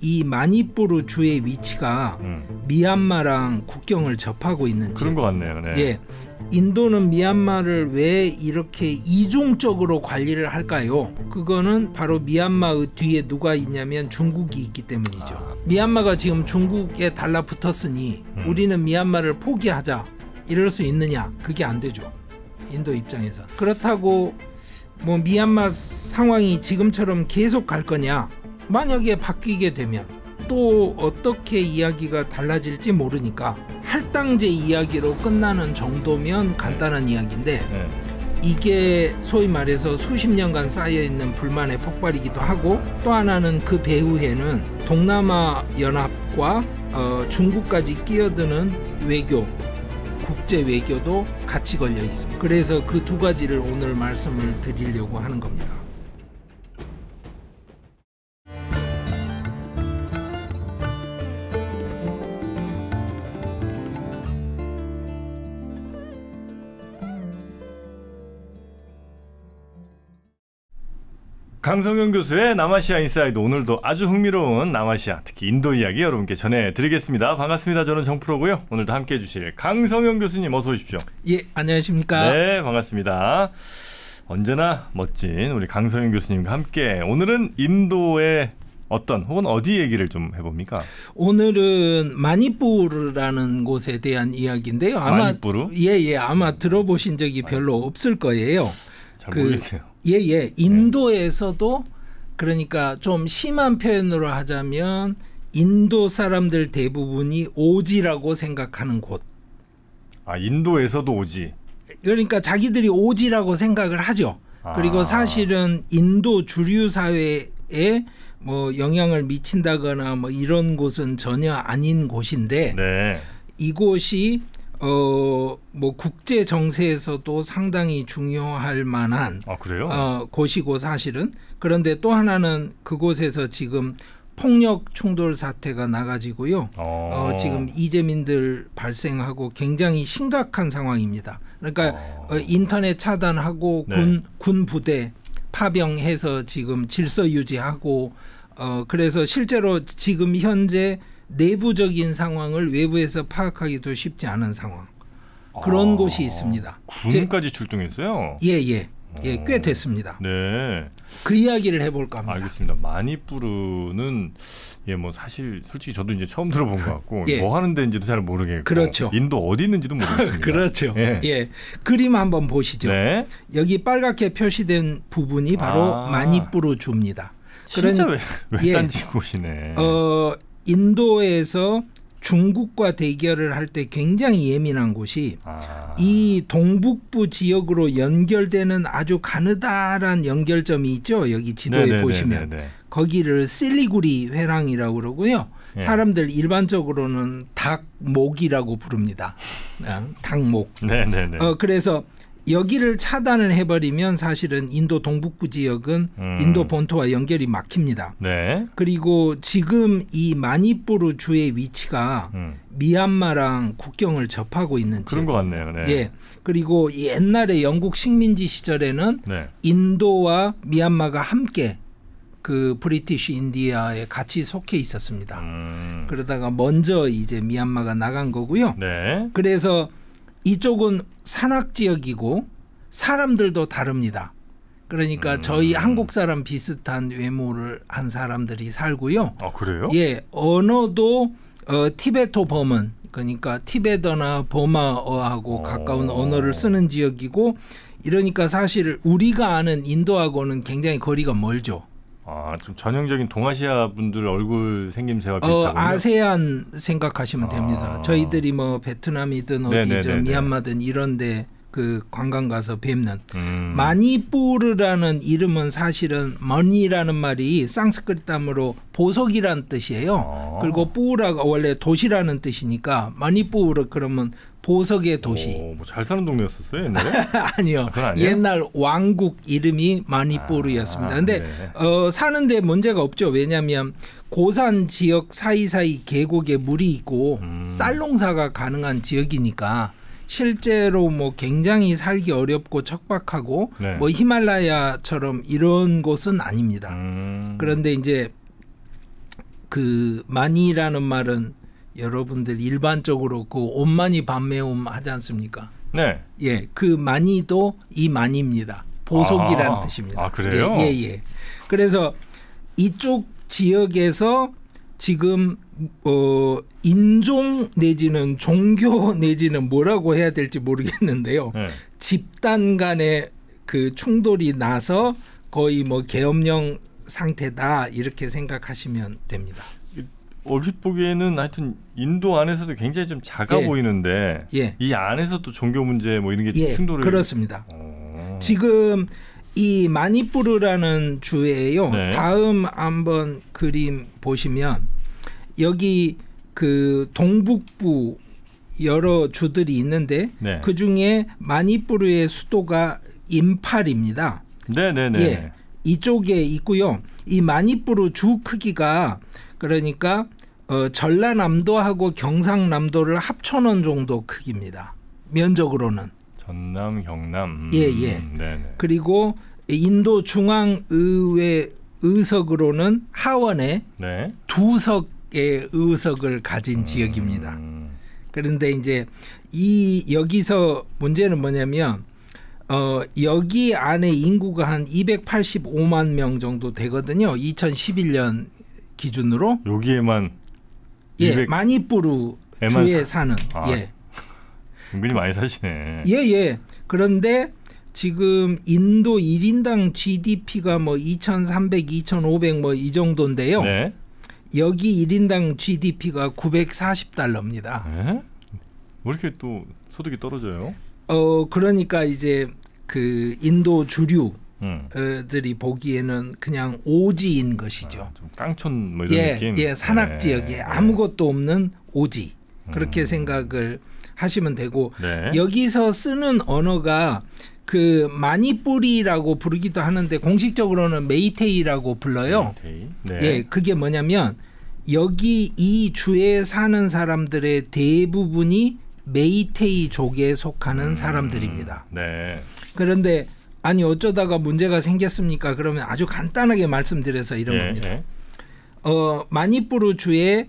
이 마니푸르 주의 위치가 미얀마랑 국경을 접하고 있는 그런 것 같네요. 네. 예, 인도는 미얀마를 왜 이렇게 이중적으로 관리를 할까요? 그거는 바로 미얀마의 뒤에 누가 있냐면 중국이 있기 때문이죠. 미얀마가 지금 중국에 달라붙었으니 우리는 미얀마를 포기하자 이럴 수 있느냐? 그게 안 되죠. 인도 입장에서. 그렇다고 뭐 미얀마 상황이 지금처럼 계속 갈 거냐? 만약에 바뀌게 되면 또 어떻게 이야기가 달라질지 모르니까 할당제 이야기로 끝나는 정도면 간단한 이야기인데 이게 소위 말해서 수십 년간 쌓여있는 불만의 폭발이기도 하고 또 하나는 그 배후에는 동남아 연합과 중국까지 끼어드는 외교, 국제 외교도 같이 걸려 있습니다. 그래서 그 두 가지를 오늘 말씀을 드리려고 하는 겁니다. 강성현 교수의 남아시아 인사이드, 오늘도 아주 흥미로운 남아시아, 특히 인도 이야기 여러분께 전해드리겠습니다. 반갑습니다. 저는 정프로고요. 오늘도 함께해 주실 강성현 교수님 어서 오십시오. 예, 안녕하십니까. 네, 반갑습니다. 언제나 멋진 우리 강성현 교수님과 함께 오늘은 인도의 어떤 혹은 어디 얘기를 좀 해봅니까? 오늘은 마니푸르라는 곳에 대한 이야기인데요. 아마 마니푸르? 예, 아마 들어보신 적이 별로 없을 거예요. 잘 모르겠네요. 인도에서도 그러니까 좀 심한 표현으로 하자면 인도 사람들 대부분이 오지라고 생각하는 곳. 아, 인도에서도 오지. 그러니까 자기들이 오지라고 생각을 하죠. 그리고 사실은 인도 주류 사회에 뭐 영향을 미친다거나 뭐 이런 곳은 전혀 아닌 곳인데 네. 이곳이 뭐 국제 정세에서도 상당히 중요할 만한 그래요? 곳이고 사실은. 그런데 또 하나는 그곳에서 지금 폭력 충돌 사태가 나가지고요. 지금 이재민들 발생하고 굉장히 심각한 상황입니다. 그러니까 인터넷 차단하고 네. 군 부대 파병해서 지금 질서 유지하고 그래서 실제로 지금 현재 내부적인 상황을 외부에서 파악하기도 쉽지 않은 상황. 그런 곳이 있습니다. 군까지 출동했어요? 예, 꽤 됐습니다. 네. 그 이야기를 해볼까 합니다. 알겠습니다. 마니푸르는 뭐 사실 솔직히 저도 이제 처음 들어본 것 같고 뭐 하는 데인지도 잘 모르겠고 그렇죠. 인도 어디 있는지도 모르겠습니다. 그렇죠. 예. 그림 한번 보시죠. 네. 여기 빨갛게 표시된 부분이 바로 마니푸르 주입니다. 진짜 외딴지 곳이네. 인도에서 중국과 대결을 할 때 굉장히 예민한 곳이 이 동북부 지역으로 연결되는 아주 가느다란 연결점이 있죠. 여기 지도에 보시면 거기를 실리구리 회랑이라고 그러고요. 사람들 일반적으로는 닭목이라고 부릅니다. 닭목. 그래서 여기를 차단을 해버리면 사실은 인도 동북부 지역은 인도 본토와 연결이 막힙니다. 네. 그리고 지금 이 마니푸르 주의 위치가 미얀마랑 국경을 접하고 있는 그런 것 같네요. 네. 예. 그리고 옛날에 영국 식민지 시절에는 인도와 미얀마가 함께 그 브리티시 인디아에 같이 속해 있었습니다. 그러다가 먼저 이제 미얀마가 나간 거고요. 네. 그래서 이쪽은 산악 지역이고 사람들도 다릅니다. 그러니까 저희 한국 사람 비슷한 외모를 한 사람들이 살고요. 그래요? 예, 언어도 티베토 버먼, 그러니까 티베더나 버마어하고 가까운 언어를 쓰는 지역이고, 이러니까 사실 우리가 아는 인도하고는 굉장히 거리가 멀죠. 좀 전형적인 동아시아 분들 얼굴 생김새와 비슷하군요. 아세안 생각하시면 됩니다. 저희들이 뭐 베트남이든 어디죠, 미얀마든 이런데 그 관광 가서 뵙는 마니푸르라는 이름은 사실은 머니라는 말이 산스크리트어로 보석이라는 뜻이에요. 그리고 뿌라가 원래 도시라는 뜻이니까 마니푸르 그러면 보석의 도시. 뭐 잘 사는 동네였었어요 옛날에? 아니요. 옛날 왕국 이름이 마니푸르였습니다. 근데 사는데 문제가 없죠. 왜냐하면 고산 지역 사이사이 계곡에 물이 있고 쌀 농사가 가능한 지역이니까 실제로 뭐 굉장히 살기 어렵고 척박하고 뭐 히말라야처럼 이런 곳은 아닙니다. 그런데 이제 그 마니라는 말은 여러분들 일반적으로 그 온마니 반매움 하지 않습니까? 네. 예, 그 마니도 이 마니입니다. 보속이라는 아, 뜻입니다. 아, 그래요? 예, 예, 예. 그래서 이쪽 지역에서 지금 인종 내지는 종교 내지는 뭐라고 해야 될지 모르겠는데요. 네. 집단 간의 그 충돌이 나서 거의 뭐 계엄령 상태다 이렇게 생각하시면 됩니다. 얼핏 보기에는 하여튼 인도 안에서도 굉장히 좀 작아 예. 보이는데 예. 이 안에서 또 종교 문제 뭐 이런 게 예, 충돌을 그렇습니다. 지금 이 마니푸르라는 주에요. 네. 다음 한번 그림 보시면 여기 그 동북부 여러 주들이 있는데 네. 그 중에 마니푸르의 수도가 임팔입니다. 네네네. 예, 이쪽에 있고요. 이 마니푸르 주 크기가 그러니까 전라남도하고 경상남도를 합쳐놓은 정도 크기입니다. 면적으로는. 전남, 경남. 예, 예. 네네. 그리고 인도 중앙의회 의석으로는 하원에 네. 2석의 의석을 가진 지역입니다. 그런데 이제 여기서 문제는 뭐냐면 여기 안에 인구가 한 285만 명 정도 되거든요. 2011년 기준으로. 여기에만 예, 200 마니푸르 에만 주에 사는. 아. 예. 은근히 많이 사시네. 예, 예. 그런데 지금 인도 1인당 GDP가 뭐 2,300, 2,500 뭐 이 정도인데요. 네. 여기 1인당 GDP가 940달러입니다. 네? 왜 이렇게 또 소득이 떨어져요? 그러니까 이제 그 인도 주류 음. 들이 보기에는 그냥 오지인 것이죠. 좀 깡촌 뭐 이런 예, 느낌. 예, 산악 네. 지역에 아무것도 없는 오지. 그렇게 생각을 하시면 되고 네. 여기서 쓰는 언어가 그 마니뿌리라고 부르기도 하는데 공식적으로는 메이테이라고 불러요. 메이테이. 네. 예, 그게 뭐냐면 여기 이 주에 사는 사람들의 대부분이 메이테이족에 속하는 사람들입니다. 네. 그런데 아니 어쩌다가 문제가 생겼습니까? 그러면 아주 간단하게 말씀드려서 이런 예, 겁니다. 예. 마니푸르 주의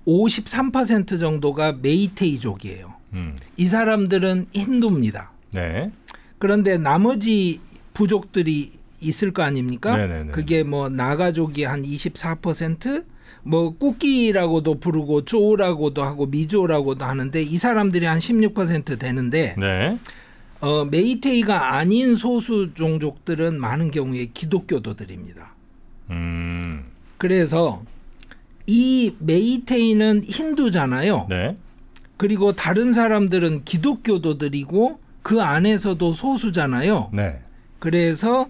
53% 정도가 메이테이족이에요. 이 사람들은 힌두입니다. 네. 그런데 나머지 부족들이 있을 거 아닙니까? 네네네. 그게 뭐 나가족이 한 24%, 뭐 꾸끼라고도 부르고 쪼라고도 하고 미조라고도 하는데 이 사람들이 한 16% 되는데 네. 메이테이가 아닌 소수 종족들은 많은 경우에 기독교도들입니다. 그래서 이 메이테이는 힌두잖아요. 네. 그리고 다른 사람들은 기독교도들이고 그 안에서도 소수잖아요. 네. 그래서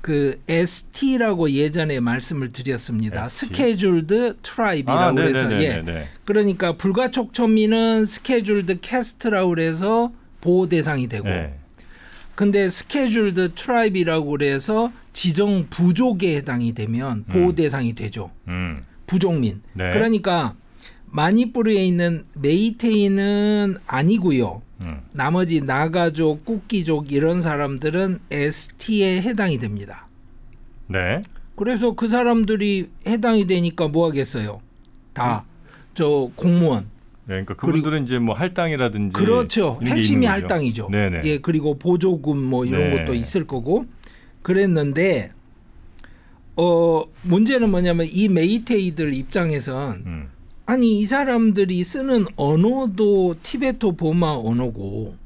그 ST라고 예전에 말씀을 드렸습니다. ST? 스케줄드 트라이브라고 그래서 예. 그러니까 불가촉천민은 스케줄드 캐스트라고 그래서 보호 대상이 되고 네. 근데 스케줄드 트라이브라고 그래서 지정 부족에 해당이 되면 보호 대상이 되죠. 부족민. 네. 그러니까 마니푸르에 있는 메이테이는 아니고요. 나머지 나가족, 꾸끼족 이런 사람들은 ST에 해당이 됩니다. 네. 그래서 그 사람들이 해당이 되니까 뭐 하겠어요? 다 저 공무원. 네, 그러니까 그분들은 이제 뭐 할당이라든지 그렇죠. 이런 게 핵심이 있는 거죠. 할당이죠. 네네. 예, 그리고 보조금 뭐 이런 네. 것도 있을 거고 그랬는데 문제는 뭐냐면 이 메이테이들 입장에선 아니 이 사람들이 쓰는 언어도 티베토 버마 언어고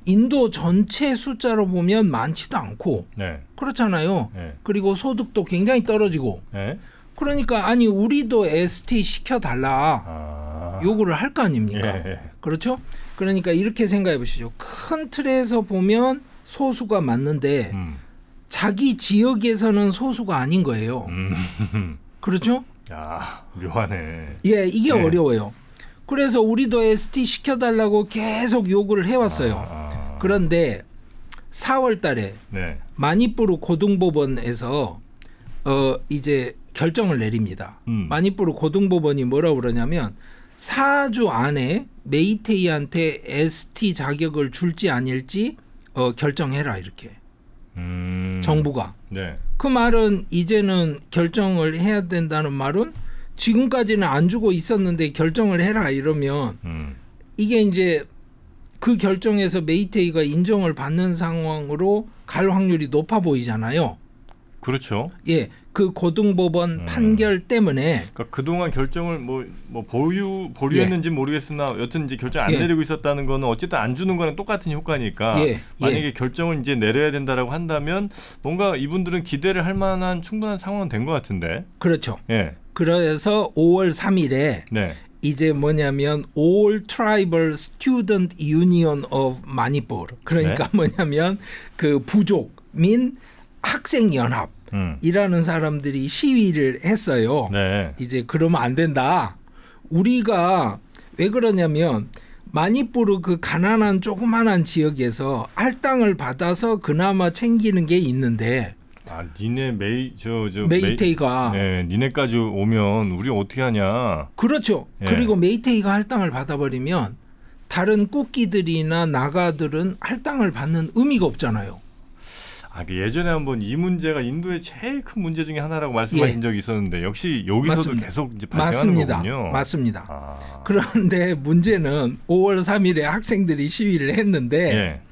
인도 전체 숫자로 보면 많지도 않고 네. 그렇잖아요. 네. 그리고 소득도 굉장히 떨어지고 네. 그러니까 아니 우리도 ST 시켜달라 요구를 할 거 아닙니까? 예. 그렇죠? 그러니까 이렇게 생각해 보시죠. 큰 틀에서 보면 소수가 맞는데 자기 지역에서는 소수가 아닌 거예요. 그렇죠? 야, 묘하네. 예, 이게 어려워요. 그래서 우리도 ST 시켜달라고 계속 요구를 해왔어요. 그런데 4월 달에 네. 마니푸르 고등법원에서 이제 결정을 내립니다. 마니푸르 고등법원이 뭐라고 그러냐면 4주 안에 메이테이한테 ST 자격을 줄지 아닐지 결정해라 이렇게. 정부가. 네. 그 말은 이제는 결정을 해야 된다는 말은 지금까지는 안 주고 있었는데 결정을 해라 이러면 이게 이제 그 결정에서 메이테이가 인정을 받는 상황으로 갈 확률이 높아 보이잖아요. 그렇죠. 예, 그 고등법원 판결 때문에 그러니까 그동안 결정을 뭐 보류했는지 모르겠으나 여튼 이제 결정 안 내리고 있었다는 거는 어쨌든 안 주는 거랑 똑같은 효과니까 만약에 결정을 이제 내려야 된다라고 한다면 뭔가 이분들은 기대를 할 만한 충분한 상황은 된 것 같은데. 그렇죠. 예. 그래서 5월 3일에 이제 뭐냐면 All Tribal Student Union of Manipur 그러니까 뭐냐면 그 부족민 학생연합 이라는 사람들이 시위를 했어요. 이제 그러면 안 된다. 우리가 왜 그러냐면 마니푸르 그 가난한 조그만한 지역에서 할당을 받아서 그나마 챙기는 게 있는데 니네 메이테이가 니네까지 오면 우리 어떻게 하냐. 그렇죠. 그리고 메이테이가 할당을 받아버리면 다른 꾸끼들이나 나가들은 할당을 받는 의미가 없잖아요. 예전에 한번 이 문제가 인도의 제일 큰 문제 중에 하나라고 말씀하신 적이 있었는데 역시 여기서도 맞습니다. 계속 이제 발생하는 거군요. 맞습니다. 그런데 문제는 5월 3일에 학생들이 시위를 했는데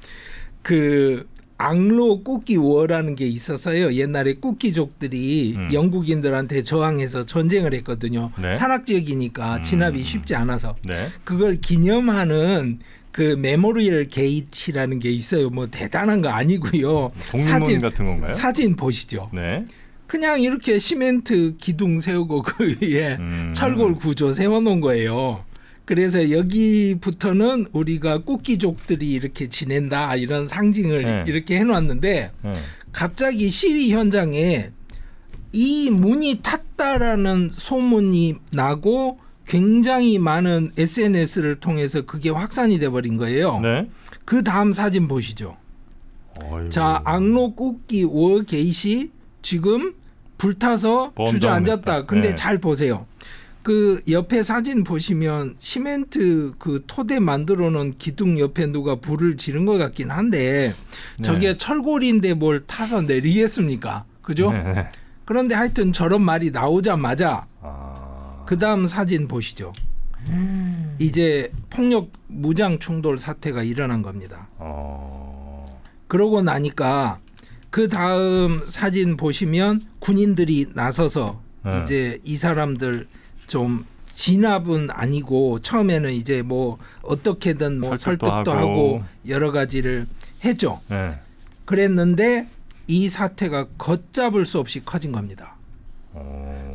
그 앙로 꾸끼 워라는 게 있어서요. 옛날에 꾸끼족들이 영국인들한테 저항해서 전쟁을 했거든요. 산악지역이니까 진압이 쉽지 않아서 그걸 기념하는 그 메모리얼 게이트라는 게 있어요. 뭐 대단한 거 아니고요. 독립문 같은 건가요? 사진 보시죠. 그냥 이렇게 시멘트 기둥 세우고 그 위에 철골 구조 세워놓은 거예요. 그래서 여기부터는 우리가 꾸끼족들이 이렇게 지낸다 이런 상징을 이렇게 해놨는데 갑자기 시위 현장에 이 문이 탔다라는 소문이 나고 굉장히 많은 SNS를 통해서 그게 확산이 돼버린 거예요. 그 다음 사진 보시죠. 자, 앙로 꾸끼 워 게이시 지금 불타서 주저앉았다. 근데 잘 보세요. 그 옆에 사진 보시면 시멘트 그 토대 만들어 놓은 기둥 옆에 누가 불을 지른 것 같긴 한데 저게 철골인데 뭘 타서 내리겠습니까? 그죠? 그런데 하여튼 저런 말이 나오자마자 그 다음 사진 보시죠. 이제 폭력 무장 충돌 사태가 일어난 겁니다. 그러고 나니까 그 다음 사진 보시면 군인들이 나서서 이제 이 사람들 좀 진압은 아니고 처음에는 이제 뭐 어떻게든 뭐 설득도 하고 여러 가지를 했죠. 그랬는데 이 사태가 걷잡을 수 없이 커진 겁니다.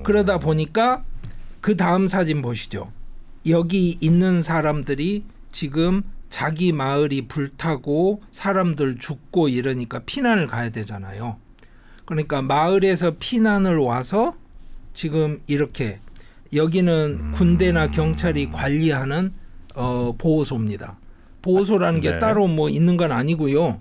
그러다 보니까 그 다음 사진 보시죠. 여기 있는 사람들이 지금 자기 마을이 불타고 사람들 죽고 이러니까 피난을 가야 되잖아요. 그러니까 마을에서 피난을 와서 지금 이렇게 여기는 군대나 경찰이 관리하는 보호소입니다. 보호소라는 게 따로 뭐 있는 건 아니고요.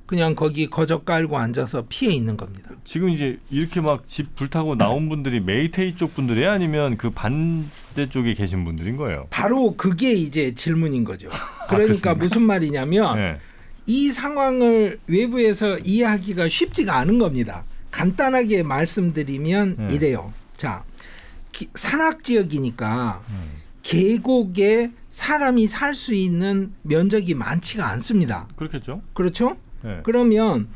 그냥 거기 거적 깔고 앉아서 피해 있는 겁니다. 지금 이제 이렇게 막 집 불타고 나온 분들이 메이테이 쪽 분들이 아니면 그 반대 쪽에 계신 분들인 거예요? 바로 그게 이제 질문인 거죠. 그러니까 무슨 말이냐면 이 상황을 외부에서 이해하기가 쉽지가 않은 겁니다. 간단하게 말씀드리면 이래요. 자, 산악지역이니까 계곡에 사람이 살 수 있는 면적이 많지가 않습니다. 그렇겠죠. 그렇죠? 그러면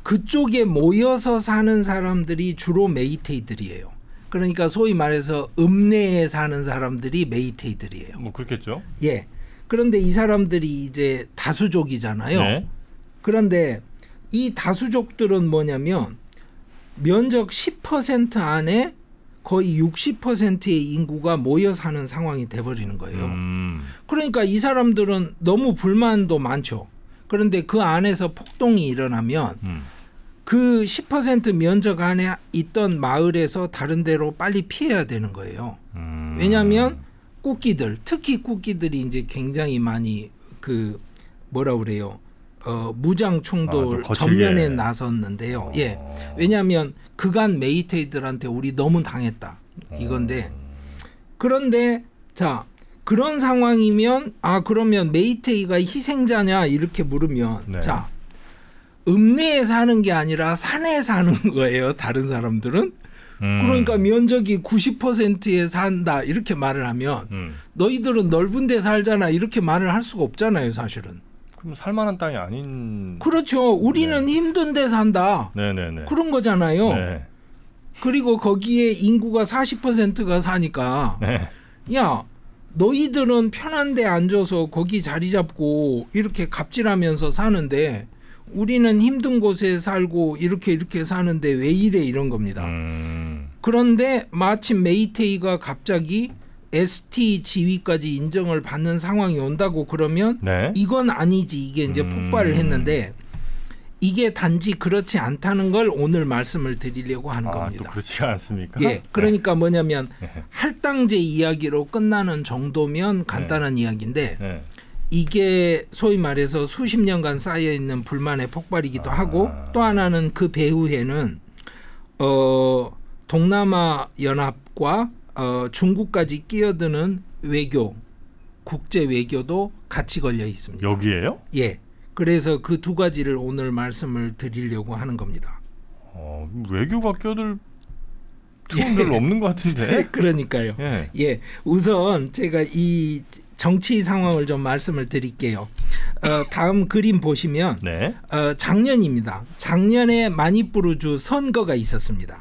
그쪽에 모여서 사는 사람들이 주로 메이테이들이에요. 그러니까 소위 말해서 읍내에 사는 사람들이 메이테이들이에요. 뭐 그렇겠죠. 예. 그런데 이 사람들이 이제 다수족이잖아요. 그런데 이 다수족들은 뭐냐면 면적 10% 안에 거의 60%의 인구가 모여 사는 상황이 돼버리는 거예요. 그러니까 이 사람들은 너무 불만도 많죠. 그런데 그 안에서 폭동이 일어나면 그 10% 면적 안에 있던 마을에서 다른 데로 빨리 피해야 되는 거예요. 왜냐하면 꾸끼들, 특히 꾸끼들이 이제 굉장히 많이 그 뭐라 그래요? 무장 충돌 전면에 나섰는데요. 예, 왜냐하면 그간 메이테이들한테 우리 너무 당했다 이건데 그런데 자 그런 상황이면 그러면 메이테이가 희생자냐 이렇게 물으면 자 읍내에 사는 게 아니라 산에 사는 거예요. 다른 사람들은 그러니까 면적이 90%에 산다 이렇게 말을 하면 너희들은 넓은 데 살잖아 이렇게 말을 할 수가 없잖아요, 사실은. 그럼 살만한 땅이 아닌. 그렇죠. 우리는 힘든 데 산다. 네네네. 그런 거잖아요. 네. 그리고 거기에 인구가 40%가 사니까 네. 야 너희들은 편한 데 앉아서 거기 자리 잡고 이렇게 갑질하면서 사는데 우리는 힘든 곳에 살고 이렇게 사는데 왜 이래 이런 겁니다. 그런데 마침 메이테이가 갑자기 ST 지위까지 인정을 받는 상황이 온다고 그러면 네. 이건 아니지 이게 이제 폭발을 했는데 이게 단지 그렇지 않다는 걸 오늘 말씀을 드리려고 하는 겁니다. 또 그렇지가 않습니까? 예, 그러니까 뭐냐면 할당제 이야기로 끝나는 정도면 간단한 이야기인데 이게 소위 말해서 수십 년간 쌓여 있는 불만의 폭발이기도 하고 또 하나는 그 배후에는 동남아 연합과 중국까지 끼어드는 외교, 국제 외교도 같이 걸려 있습니다. 여기에요? 예. 그래서 그 두 가지를 오늘 말씀을 드리려고 하는 겁니다. 외교가 껴들 필요는 별로 없는 것 같은데. 그러니까요. 예. 우선 제가 이 정치 상황을 좀 말씀을 드릴게요. 다음 그림 보시면 네. 작년입니다. 작년에 마니푸르주 선거가 있었습니다.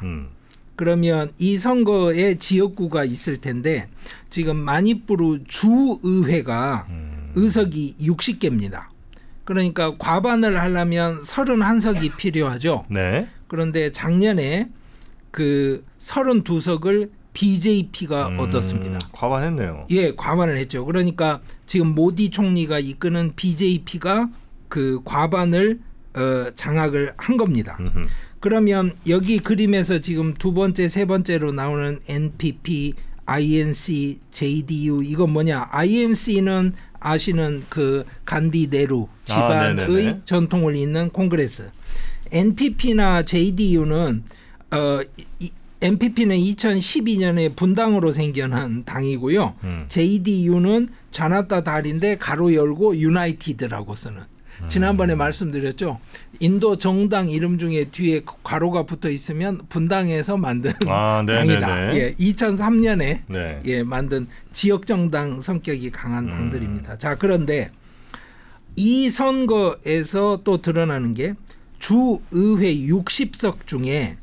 그러면 이 선거에 지역구가 있을 텐데 지금 마니푸르 주의회가 의석이 60개입니다. 그러니까 과반을 하려면 31석이 필요하죠. 네. 그런데 작년에 그 32석을 BJP가 얻었습니다. 과반했네요. 예, 과반을 했죠. 그러니까 지금 모디 총리가 이끄는 BJP가 그 과반을 장악을 한 겁니다. 그러면 여기 그림에서 지금 두 번째, 세 번째로 나오는 NPP, INC, JDU 이건 뭐냐? INC는 아시는 그 간디 네루 집안의 전통을 잇는 콩그레스. NPP나 JDU는 NPP는 2012년에 분당으로 생겨난 당이고요. JDU는 자나타 달인데 가로 열고 유나이티드라고 쓰는. 지난번에 말씀드렸죠. 인도 정당 이름 중에 뒤에 괄호가 붙어 있으면 분당에서 만든 당이다. 예, 2003년에 예, 만든 지역 정당 성격이 강한 당들입니다. 자, 그런데 이 선거에서 또 드러나는 게 주의회 60석 중에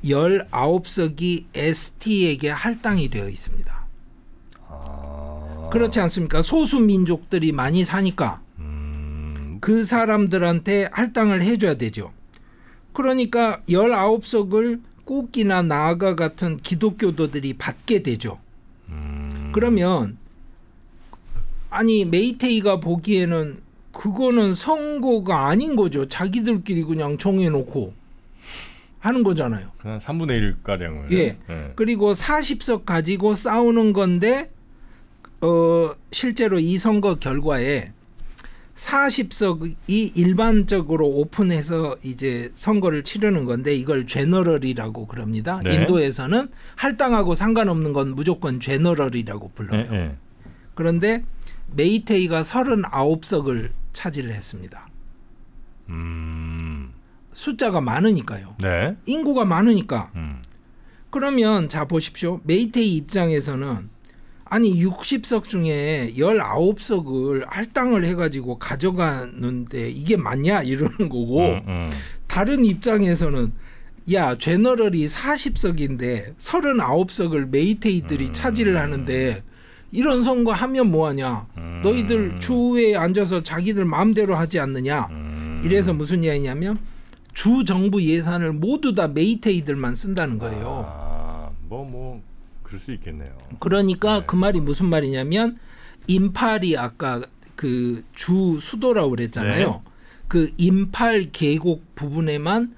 19석이 ST에게 할당이 되어 있습니다. 그렇지 않습니까? 소수 민족들이 많이 사니까 그 사람들한테 할당을 해줘야 되죠. 그러니까 19석을 꾸기나 나아가 같은 기독교도들이 받게 되죠. 그러면 아니 메이테이가 보기에는 그거는 선거가 아닌 거죠. 자기들끼리 그냥 정해놓고 하는 거잖아요. 그냥 3분의 1가량을. 예. 그리고 40석 가지고 싸우는 건데 실제로 이 선거 결과에 40석이 일반적으로 오픈해서 이제 선거를 치르는 건데 이걸 제너럴이라고 그럽니다. 네. 인도에서는 할당하고 상관없는 건 무조건 제너럴이라고 불러요. 그런데 메이테이가 39석을 차지를 했습니다. 숫자가 많으니까요. 네. 인구가 많으니까. 그러면 자 보십시오. 메이테이 입장에서는 아니 60석 중에 19석을 할당을 해가지고 가져가는데 이게 맞냐 이러는 거고 다른 입장에서는 야 제너럴이 40석인데 39석을 메이테이들이 차지를 하는데 이런 선거 하면 뭐하냐 너희들 주회에 앉아서 자기들 마음대로 하지 않느냐 이래서 무슨 이야기냐면 주 정부 예산을 모두 다 메이테이들만 쓴다는 거예요. 그럴 수 있겠네요. 그러니까 그 말이 무슨 말이냐면 임팔이 아까 그 주 수도라고 그랬잖아요. 그 임팔 계곡 부분에만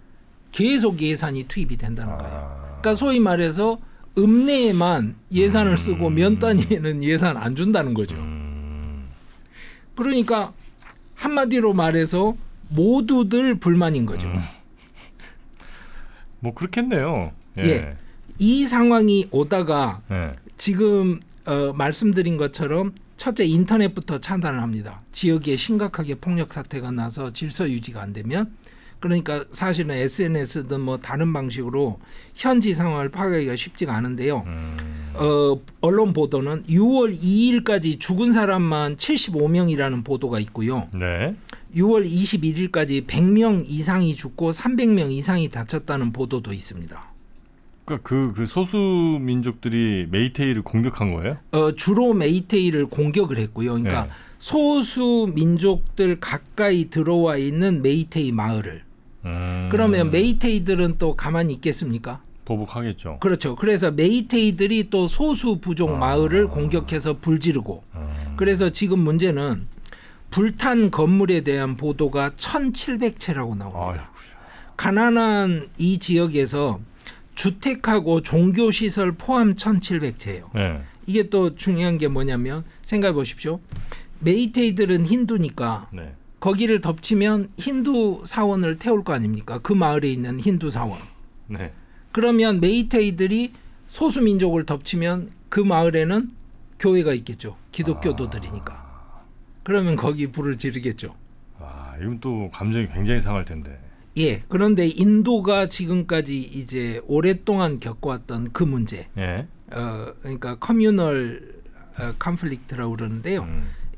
계속 예산이 투입이 된다는 거예요. 그러니까 소위 말해서 읍내에만 예산을 쓰고 면 단위에는 예산 안 준다는 거죠. 그러니까 한마디로 말해서 모두들 불만인 거죠. 뭐 그렇겠네요. 예. 이 상황이 오다가 지금 말씀드린 것처럼 첫째 인터넷부터 차단을 합니다. 지역에 심각하게 폭력 사태가 나서 질서 유지가 안 되면 그러니까 사실은 SNS든 뭐 다른 방식으로 현지 상황을 파악하기가 쉽지가 않은데요. 언론 보도는 6월 2일까지 죽은 사람만 75명이라는 보도가 있고요. 네. 6월 21일까지 100명 이상이 죽고 300명 이상이 다쳤다는 보도도 있습니다. 그러니까 그 소수 민족들이 메이테이를 공격한 거예요? 주로 메이테이를 공격을 했고요. 그러니까 네. 소수 민족들 가까이 들어와 있는 메이테이 마을을. 그러면 메이테이들은 또 가만히 있겠습니까? 보복하겠죠. 그렇죠. 그래서 메이테이들이 또 소수 부족 마을을 공격해서 불지르고. 그래서 지금 문제는 불탄 건물에 대한 보도가 1,700채라고 나옵니다. 가난한 이 지역에서 주택하고 종교시설 포함 1,700채예요. 네. 이게 또 중요한 게 뭐냐면 생각해 보십시오. 메이테이들은 힌두니까 네. 거기를 덮치면 힌두 사원을 태울 거 아닙니까? 그 마을에 있는 힌두 사원. 네. 그러면 메이테이들이 소수민족을 덮치면 그 마을에는 교회가 있겠죠. 기독교도들이니까. 그러면 거기 불을 지르겠죠. 이건 또 감정이 굉장히 상할 텐데. 예. 그런데 인도가 지금까지 이제 오랫동안 겪어왔던 그 문제. 예. 그러니까 커뮤널 컨플릭트라고 그러는데요.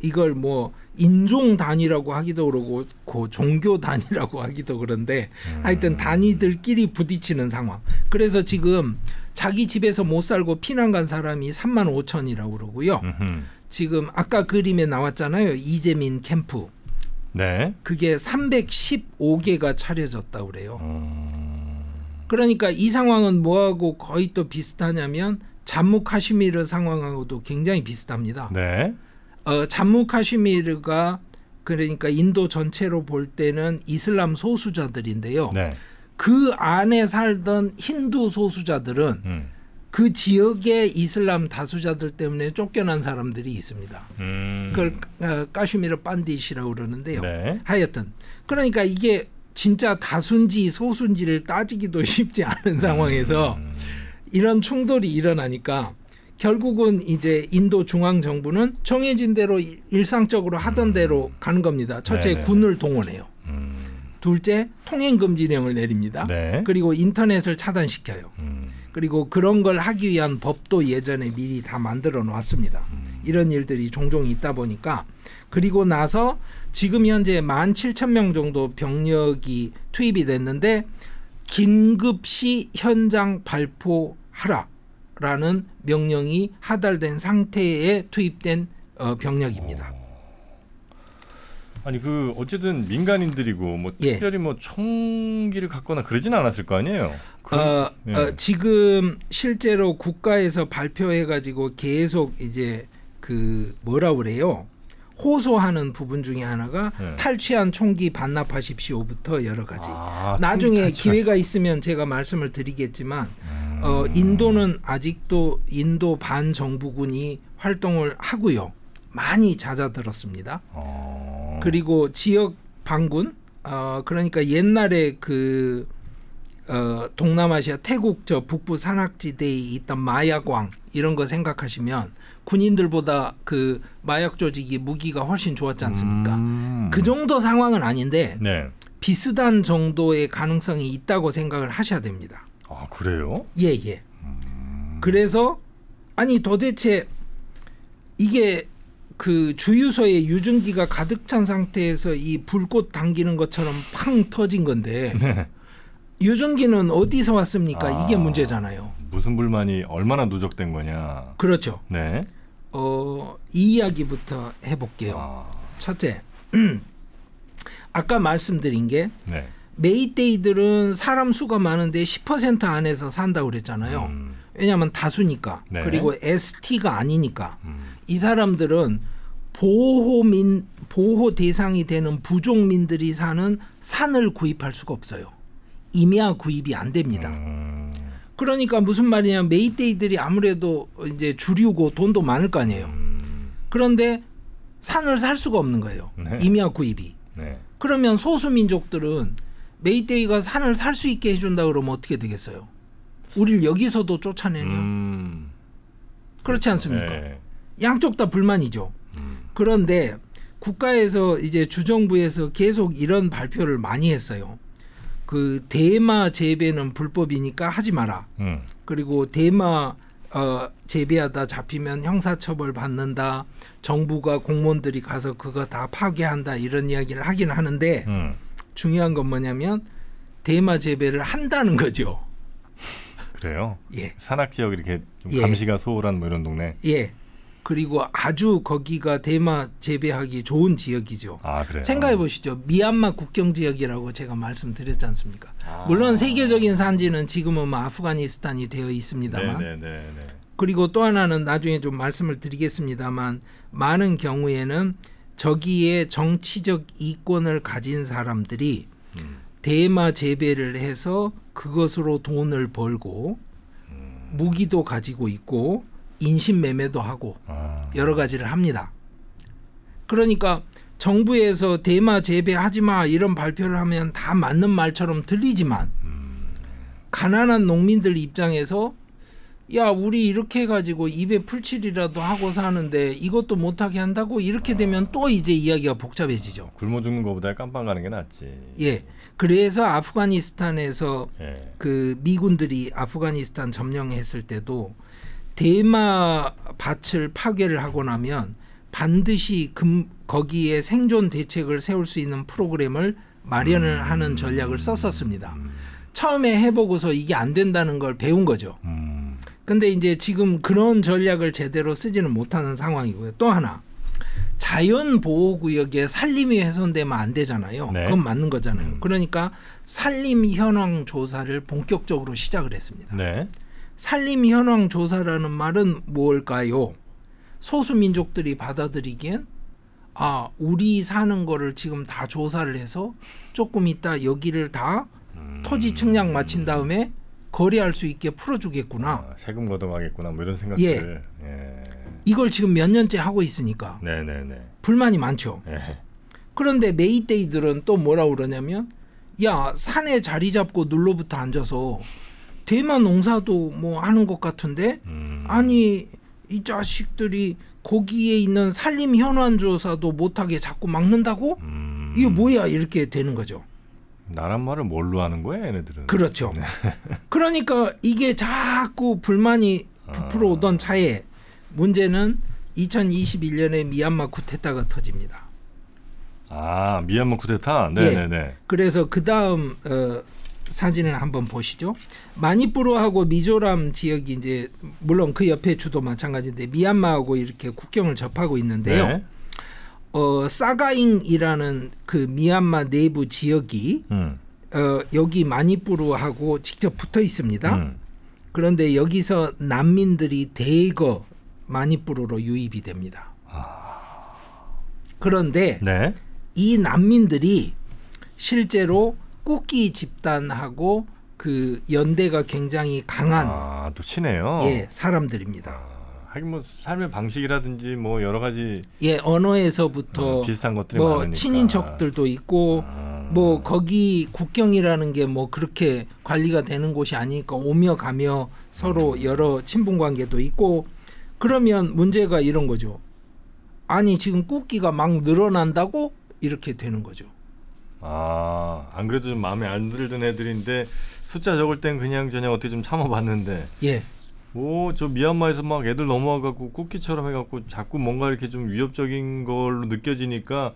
이걸 뭐 인종 단위라고 하기도 그러고 종교 단위라고 하기도 그런데 하여튼 단위들끼리 부딪히는 상황. 그래서 지금 자기 집에서 못 살고 피난 간 사람이 35,000이라고 그러고요. 지금 아까 그림에 나왔잖아요. 이재민 캠프. 네. 그게 315개가 차려졌다고 그래요. 그러니까 이 상황은 뭐하고 거의 또 비슷하냐면 잠무 카슈미르 상황하고도 굉장히 비슷합니다. 네. 잠무 카슈미르가 그러니까 인도 전체로 볼 때는 이슬람 소수자들인데요. 네. 그 안에 살던 힌두 소수자들은 그 지역의 이슬람 다수자들 때문에 쫓겨난 사람들이 있습니다. 그걸 카슈미르 반디시라고 그러는데요. 네. 하여튼 그러니까 이게 진짜 다수인지 소수인지를 따지기도 쉽지 않은 상황에서 이런 충돌이 일어나니까 결국은 이제 인도 중앙 정부는 정해진 대로 일상적으로 하던 대로 가는 겁니다. 첫째, 네네. 군을 동원해요. 둘째, 통행 금지령을 내립니다. 네. 그리고 인터넷을 차단시켜요. 그리고 그런 걸 하기 위한 법도 예전에 미리 다 만들어 놨습니다. 이런 일들이 종종 있다 보니까 그리고 나서 지금 현재 17,000명 정도 병력이 투입이 됐는데 긴급시 현장 발포하라라는 명령이 하달된 상태에 투입된 병력입니다. 아니 그 어쨌든 민간인들이고 뭐 특별히 뭐 총기를 갖거나 그러진 않았을 거 아니에요. 지금 실제로 국가에서 발표해가지고 계속 이제 그 뭐라 그래요? 호소하는 부분 중에 하나가 탈취한 총기 반납하십시오부터 여러 가지. 나중에 기회가 있으면 제가 말씀을 드리겠지만 인도는 아직도 인도 반정부군이 활동을 하고요. 많이 잦아들었습니다. 그리고 지역 반군 그러니까 옛날에 그 동남아시아 태국 저 북부 산악지대에 있던 마약왕 이런 거 생각하시면 군인들보다 그 마약 조직이 무기가 훨씬 좋았지 않습니까? 그 정도 상황은 아닌데 네. 비슷한 정도의 가능성이 있다고 생각을 하셔야 됩니다. 아 그래요? 예. 그래서 아니 도대체 이게 그 주유소에 유증기가 가득 찬 상태에서 이 불꽃 당기는 것처럼 팡 터진 건데 네. 유증기는 어디서 왔습니까? 이게 문제잖아요. 무슨 불만이 얼마나 누적된 거냐. 그렇죠. 네. 이 이야기부터 해볼게요. 첫째, 아까 말씀드린 게 네. 메이데이들은 사람 수가 많은데 10% 안에서 산다고 그랬잖아요. 왜냐하면 다수니까. 네. 그리고 ST가 아니니까. 이 사람들은 보호 대상이 되는 부족민들이 사는 산을 구입할 수가 없어요. 임야 구입이 안 됩니다. 그러니까 무슨 말이냐, 메이데이들이 아무래도 이제 주류고 돈도 많을 거 아니에요. 그런데 산을 살 수가 없는 거예요. 네. 임야 구입이. 네. 그러면 소수민족들은 메이데이가 산을 살 수 있게 해준다 그러면 어떻게 되겠어요? 우리를 여기서도 쫓아내냐? 그렇지 않습니까? 네. 양쪽 다 불만이죠. 그런데 국가에서 이제 주정부에서 계속 이런 발표를 많이 했어요. 그 대마 재배는 불법이니까 하지 마라. 그리고 대마 재배하다 잡히면 형사처벌 받는다. 정부가 공무원들이 가서 그거 다 파괴한다. 이런 이야기를 하긴 하는데 중요한 건 뭐냐면 대마 재배를 한다는 거죠. 그래요? 예. 산악 지역 이렇게 좀 감시가 소홀한 뭐 이런 동네. 예. 그리고 아주 거기가 대마 재배하기 좋은 지역이죠. 아, 그래요? 생각해 보시죠. 미얀마 국경 지역이라고 제가 말씀드렸지 않습니까? 물론 세계적인 산지는 지금은 뭐 아프가니스탄이 되어 있습니다만. 그리고 또 하나는 나중에 좀 말씀을 드리겠습니다만 많은 경우에는 저기에 정치적 이권을 가진 사람들이 대마 재배를 해서 그것으로 돈을 벌고 무기도 가지고 있고 인신매매도 하고 여러 가지를 합니다. 그러니까 정부에서 대마 재배하지 마 이런 발표를 하면 다 맞는 말처럼 들리지만 가난한 농민들 입장에서 야 우리 이렇게 해가지고 입에 풀칠이라도 하고 사는데 이것도 못하게 한다고 이렇게 되면 또 이제 이야기가 복잡해지죠. 굶어 죽는 것보다 깜빵 가는 게 낫지. 예. 그래서 아프가니스탄에서 그 미군들이 아프가니스탄 점령했을 때도 대마 밭을 파괴를 하고 나면 반드시 거기에 생존 대책을 세울 수 있는 프로그램을 마련을 하는 전략을 썼었습니다. 처음에 해보고서 이게 안 된다는 걸 배운 거죠. 근데 이제 지금 그런 전략을 제대로 쓰지는 못하는 상황이고요. 또 하나 자연보호구역에 산림이 훼손되면 안 되잖아요. 네. 그건 맞는 거잖아요. 그러니까 산림 현황 조사를 본격적으로 시작을 했습니다. 네. 산림 현황 조사라는 말은 뭘까요? 소수민족들이 받아들이기엔 우리 사는 거를 지금 다 조사를 해서 조금 있다 여기를 다 토지 측량 마친 다음에 거래할 수 있게 풀어주겠구나. 세금 걷어가겠구나 뭐 이런 생각들. 예. 이걸 지금 몇 년째 하고 있으니까 불만이 많죠. 그런데 메이데이들은 또 뭐라고 그러냐면 야 산에 자리 잡고 눌러붙어 앉아서 대마 농사도 뭐 하는 것 같은데 아니 이 자식들이 거기에 있는 산림 현황 조사도 못하게 자꾸 막는다고? 이게 뭐야 이렇게 되는 거죠. 나란 말을 뭘로 하는 거야 얘네들은. 그렇죠. 그러니까 이게 자꾸 불만이 부풀어 오던 차에 문제는 2021년에 미얀마 쿠데타가 터집니다. 미얀마 쿠데타? 네네네. 예. 그래서 그 다음 사진을 한번 보시죠. 마니푸르하고 미조람 지역이 이제 물론 그 옆에 주도 마찬가지인데 미얀마하고 이렇게 국경을 접하고 있는데요. 네. 사가잉이라는 그 미얀마 내부 지역이 여기 마니푸르하고 직접 붙어 있습니다. 그런데 여기서 난민들이 대거 마니푸르로 유입이 됩니다. 그런데 네. 이 난민들이 실제로 꾸키 집단하고 그 연대가 굉장히 강한 또 친해요. 예, 사람들입니다. 하긴 뭐 삶의 방식이라든지 뭐 여러 가지 언어에서부터 비슷한 것들이 뭐 많으니까. 친인척들도 있고 뭐 거기 국경이라는 게 뭐 그렇게 관리가 되는 곳이 아니니까 오며 가며 서로 여러 친분 관계도 있고 그러면 문제가 이런 거죠. 아니 지금 꾸키가 막 늘어난다고 이렇게 되는 거죠. 안 그래도 좀 마음에 안 들던 애들인데 숫자 적을 땐 그냥 어떻게 좀 참아봤는데. 예. 저 미얀마에서 막 애들 넘어와갖고 쿠키처럼 해갖고 자꾸 뭔가 이렇게 좀 위협적인 걸로 느껴지니까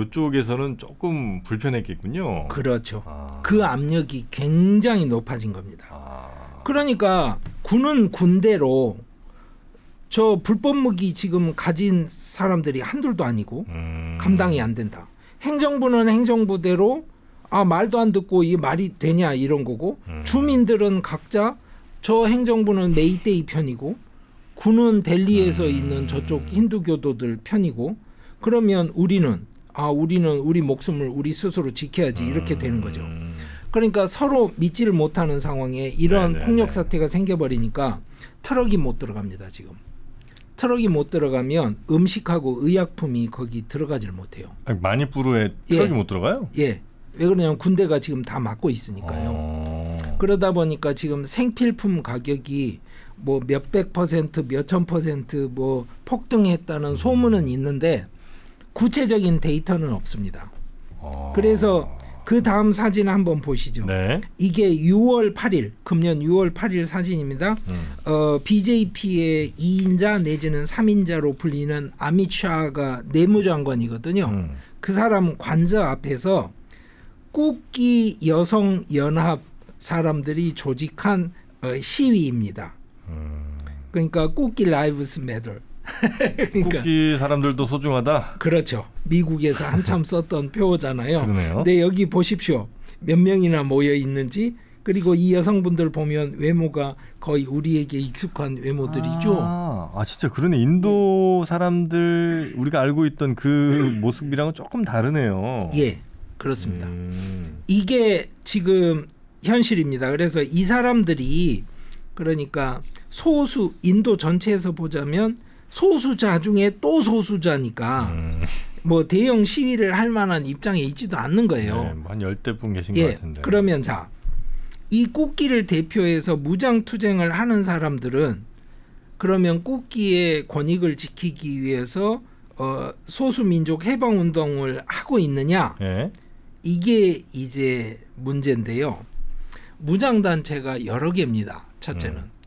이쪽에서는 조금 불편했겠군요. 그렇죠. 그 압력이 굉장히 높아진 겁니다. 그러니까 군은 군대로 저 불법 무기 지금 가진 사람들이 한둘도 아니고 감당이 안 된다. 행정부는 행정부대로 말도 안 듣고 이게 말이 되냐 이런 거고 주민들은 각자 저 행정부는 메이데이 편이고 군은 델리에서 있는 저쪽 힌두교도들 편이고 그러면 우리는 우리 목숨을 우리 스스로 지켜야지 이렇게 되는 거죠. 그러니까 서로 믿지를 못하는 상황에 이런 폭력 사태가 생겨버리니까 트럭이 못 들어갑니다. 지금. 트럭이 못 들어가면 음식하고 의약품이 거기 들어가질 못해요. 마니푸르에 트럭이 못 들어가요? 예. 왜 그러냐면 군대가 지금 다 막고 있으니까요. 그러다 보니까 지금 생필품 가격이 뭐 몇백 퍼센트, 몇천 퍼센트 뭐 폭등했다는 소문은 있는데 구체적인 데이터는 없습니다. 그래서 그 다음 사진 한번 보시죠. 네. 이게 6월 8일 금년 6월 8일 사진입니다. BJP의 2인자 내지는 3인자로 불리는 아밋 샤가 내무장관이거든요. 그 사람 관저 앞에서 국기 여성 연합 사람들이 조직한 시위입니다. 그러니까 국기 라이브스 매터. 그러니까 국기 사람들도 소중하다. 그렇죠. 미국에서 한참 썼던 표어잖아요. 그러네요. 근데 여기 보십시오. 몇 명이나 모여 있는지. 그리고 이 여성분들 보면 외모가 거의 우리에게 익숙한 외모들이죠. 진짜 그러네. 인도 사람들 우리가 알고 있던 그 모습이랑은 조금 다르네요. 예, 그렇습니다. 이게 지금 현실입니다. 그래서 이 사람들이 그러니까 소수 인도 전체에서 보자면 소수자 중에 또 소수자니까 뭐 대형 시위를 할 만한 입장에 있지도 않는 거예요. 네, 한 10대 분 계신 것 같은데. 그러면 자, 이 국기를 대표해서 무장투쟁을 하는 사람들은 그러면 국기의 권익을 지키기 위해서 소수민족 해방운동을 하고 있느냐? 네. 이게 이제 문제인데요. 무장단체가 여러 개입니다. 첫째는.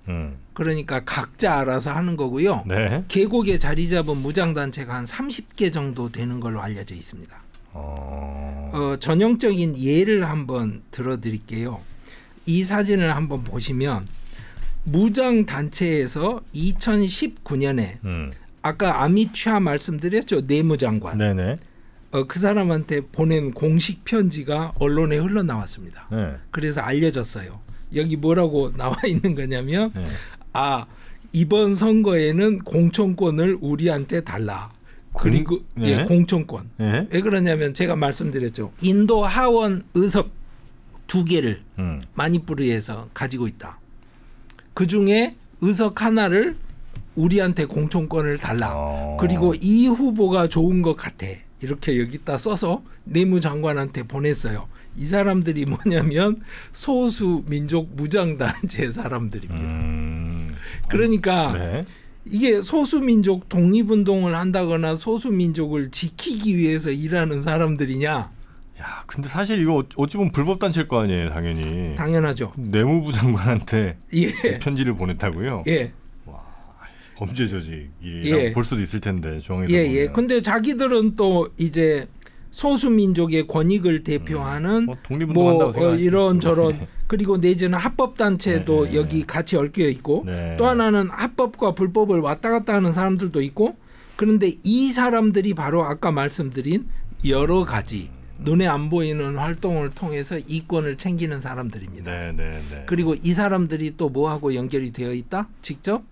그러니까 각자 알아서 하는 거고요. 네. 계곡에 자리 잡은 무장단체가 한 30개 정도 되는 걸로 알려져 있습니다. 전형적인 예를 한번 들어드릴게요. 이 사진을 한번 보시면 무장단체에서 2019년에 아까 아밋 샤 말씀드렸죠. 내무장관. 네네. 그 사람한테 보낸 공식 편지가 언론에 흘러나왔습니다. 네. 그래서 알려졌어요. 여기 뭐라고 나와 있는 거냐면 이번 선거에는 공천권을 우리한테 달라. 그리고 네. 공천권. 네. 왜 그러냐면 제가 말씀드렸죠. 인도 하원 의석 2개를 마니푸르에서 가지고 있다. 그중에 의석 하나를 우리한테 공천권을 달라. 그리고 이 후보가 좋은 것 같아. 이렇게 여기다 써서 내무장관한테 보냈어요. 이 사람들이 뭐냐면 소수 민족 무장단체 사람들입니다. 그러니까 네. 이게 소수 민족 독립운동을 한다거나 소수 민족을 지키기 위해서 일하는 사람들이냐? 야, 근데 사실 이거 어찌 보면 불법 단체일 거 아니에요, 당연히. 당연하죠. 내무부 장관한테 편지를 보냈다고요? 예. 와, 범죄 조직이라고 볼 수도 있을 텐데 중앙에서 보면. 예. 근데 자기들은 또 이제 소수 민족의 권익을 대표하는 이런 저런 그리고 내지는 합법 단체도 여기 같이 얽혀 있고 또 하나는 합법과 불법을 왔다 갔다 하는 사람들도 있고 그런데 이 사람들이 바로 아까 말씀드린 여러 가지 눈에 안 보이는 활동을 통해서 이권을 챙기는 사람들입니다. 그리고 이 사람들이 또 뭐하고 연결이 되어 있다? 직접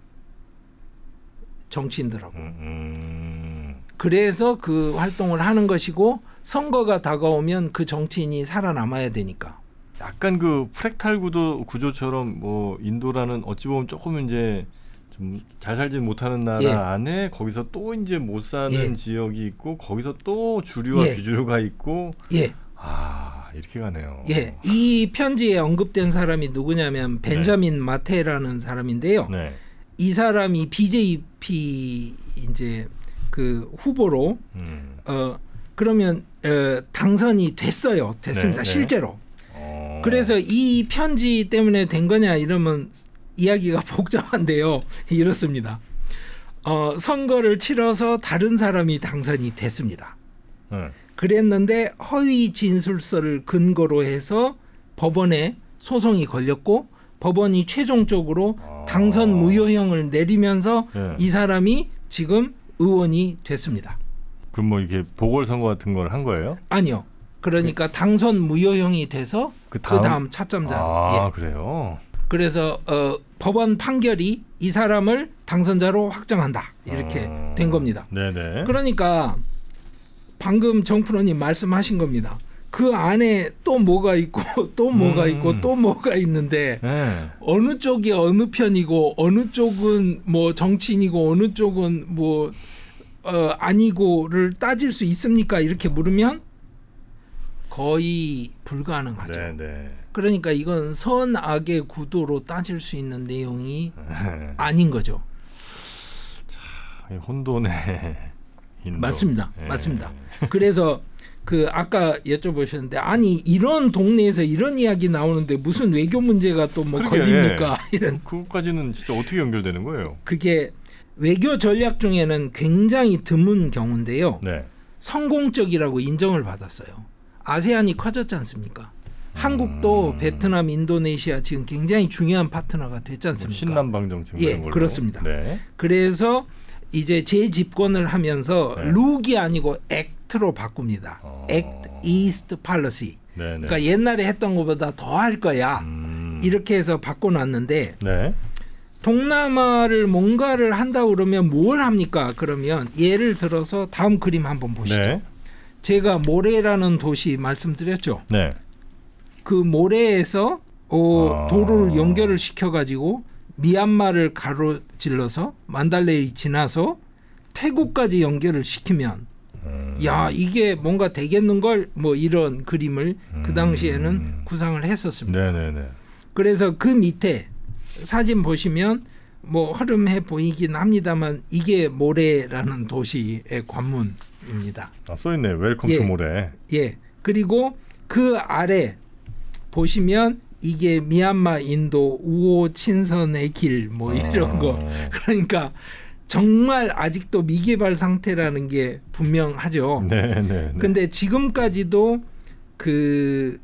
정치인들하고. 그래서 그 활동을 하는 것이고 선거가 다가오면 그 정치인이 살아남아야 되니까. 약간 그 프랙탈 구조처럼 뭐 인도라는 어찌 보면 조금 이제 좀 잘 살지 못하는 나라 안에 거기서 또 이제 못 사는 지역이 있고 거기서 또 주류와 비주류가 있고 이렇게 가네요. 이 편지에 언급된 사람이 누구냐면 벤자민 마테라는 사람인데요. 이 사람이 BJP 이제 그 후보로 그러면 당선이 됐습니다. 실제로. 그래서 이 편지 때문에 된 거냐 이러면 이야기가 복잡한데요. 이렇습니다. 선거를 치러서 다른 사람이 당선이 됐습니다. 그랬는데 허위 진술서를 근거로 해서 법원에 소송이 걸렸고 법원이 최종적으로 당선 무효형을 내리면서 이 사람이 지금 의원이 됐습니다. 그럼 뭐 이게 보궐선거 같은 걸 한 거예요? 아니요. 그러니까 당선 무효형이 돼서 그 다음 차점자. 그래요? 그래서 법원 판결이 이 사람을 당선자로 확정한다. 이렇게 된 겁니다. 네네. 그러니까 방금 정프로님 말씀하신 겁니다. 그 안에 또 뭐가 있고 또 뭐가 있고 또 뭐가 있는데 어느 쪽이 어느 편이고 어느 쪽은 뭐 정치인이고 어느 쪽은 뭐 아니고를 따질 수 있습니까? 이렇게 물으면 거의 불가능하죠. 그러니까 이건 선악의 구도로 따질 수 있는 내용이 아닌 거죠. 자, 혼돈의 인도. 맞습니다. 예. 맞습니다. 그래서 그 아까 여쭤보셨는데 아니 이런 동네에서 이런 이야기 나오는데 무슨 외교 문제가 또 뭐 걸립니까? 예. 이런 그것까지는 진짜 어떻게 연결되는 거예요? 그게 외교 전략 중에는 굉장히 드문 경우인데요. 네. 성공적이라고 인정을 받았어요. 아세안이 커졌지 않습니까? 한국도 베트남, 인도네시아 지금 굉장히 중요한 파트너가 됐지 않습니까? 신남방 정책 예, 이런 걸로. 그렇습니다. 네. 그래서 이제 재집권을 하면서 네. 룩이 아니고 액트로 바꿉니다. Act East Policy. 네, 네. 그러니까 옛날에 했던 것보다 더 할 거야. 이렇게 해서 바꿔놨는데 네. 동남아를 뭔가를 한다고 그러면 뭘 합니까? 그러면 예를 들어서 다음 그림 한번 보시죠. 네. 제가 모레라는 도시 말씀드렸죠. 네. 그 모레에서 도로를 연결을 시켜가지고 미얀마를 가로질러서 만달레이 지나서 태국까지 연결을 시키면 야 이게 뭔가 되겠는걸 뭐 이런 그림을 그 당시에는 구상을 했었습니다. 네네네. 그래서 그 밑에 사진 보시면 뭐 허름해 보이긴 합니다만 이게 모레라는 도시의 관문입니다. 아, 써있네. 웰컴 투 모레. 예. 그리고 그 아래 보시면 이게 미얀마 인도 우호 친선의 길 뭐 이런 거. 그러니까 정말 아직도 미개발 상태라는 게 분명하죠. 네. 근데 지금까지도 그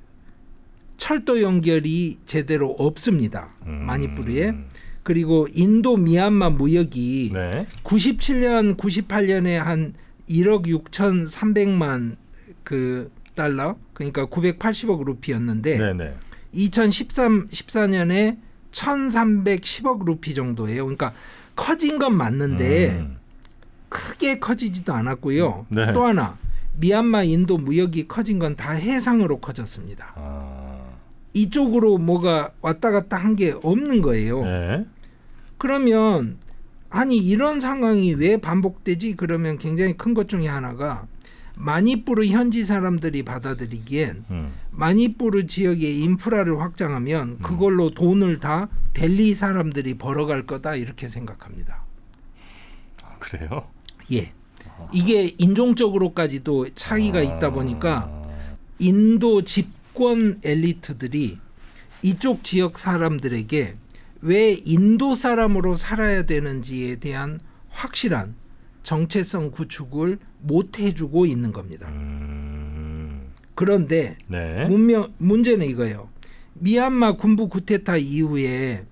철도 연결이 제대로 없습니다. 마니푸르에. 그리고 인도 미얀마 무역이 네. 97년, 98년에 한 1억 6,300만 그 달러, 그러니까 980억 루피였는데 네네. 14년에 1,310억 루피 정도예요. 그러니까 커진 건 맞는데 크게 커지지도 않았고요. 네. 또 하나 미얀마 인도 무역이 커진 건 다 해상으로 커졌습니다. 이쪽으로 뭐가 왔다 갔다 한 게 없는 거예요. 네. 그러면 아니 이런 상황이 왜 반복되지? 그러면 굉장히 큰 것 중에 하나가 마니푸르 현지 사람들이 받아들이기엔 마니푸르 지역의 인프라를 확장하면 그걸로 돈을 다 델리 사람들이 벌어갈 거다 이렇게 생각합니다. 아, 그래요? 예. 이게 인종적으로까지도 차이가 있다 보니까 인도 집권 엘리트들이 이쪽 지역 사람들에게 왜 인도 사람으로 살아야 되는지에 대한 확실한 정체성 구축을 못 해주고 있는 겁니다. 그런데 네. 문제는 이거예요. 미얀마 군부 쿠데타 이후에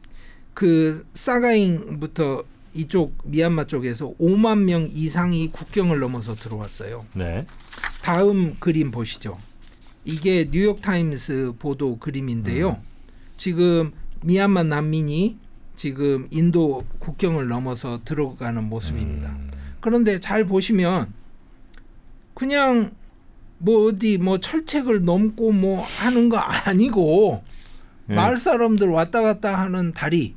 그 사가잉부터 이쪽 미얀마 쪽에서 5만 명 이상이 국경을 넘어서 들어왔어요. 네. 다음 그림 보시죠. 이게 뉴욕타임스 보도 그림인데요. 지금 미얀마 난민이 지금 인도 국경을 넘어서 들어가는 모습입니다. 그런데 잘 보시면 그냥 뭐 어디 뭐 철책을 넘고 뭐 하는 거 아니고 마을 사람들 왔다 갔다 하는 다리.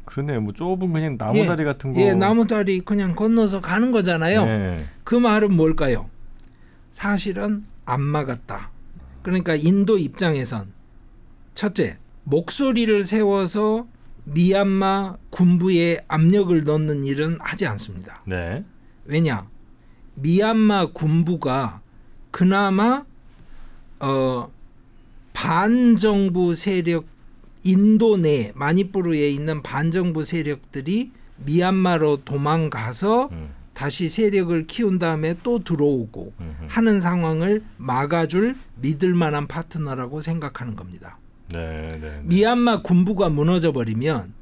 그러네. 뭐 좁은 그냥 나무 다리 같은 거. 예, 나무 다리 그냥 건너서 가는 거잖아요. 네. 그 말은 뭘까요? 사실은 안 막았다. 그러니까 인도 입장에선 첫째, 목소리를 세워서 미얀마 군부에 압력을 넣는 일은 하지 않습니다. 네. 왜냐? 미얀마 군부가 그나마 반정부 세력 인도 내 마니푸르에 있는 반정부 세력들이 미얀마로 도망가서 다시 세력을 키운 다음에 또 들어오고 하는 상황을 막아줄 믿을 만한 파트너라고 생각하는 겁니다. 네. 미얀마 군부가 무너져 버리면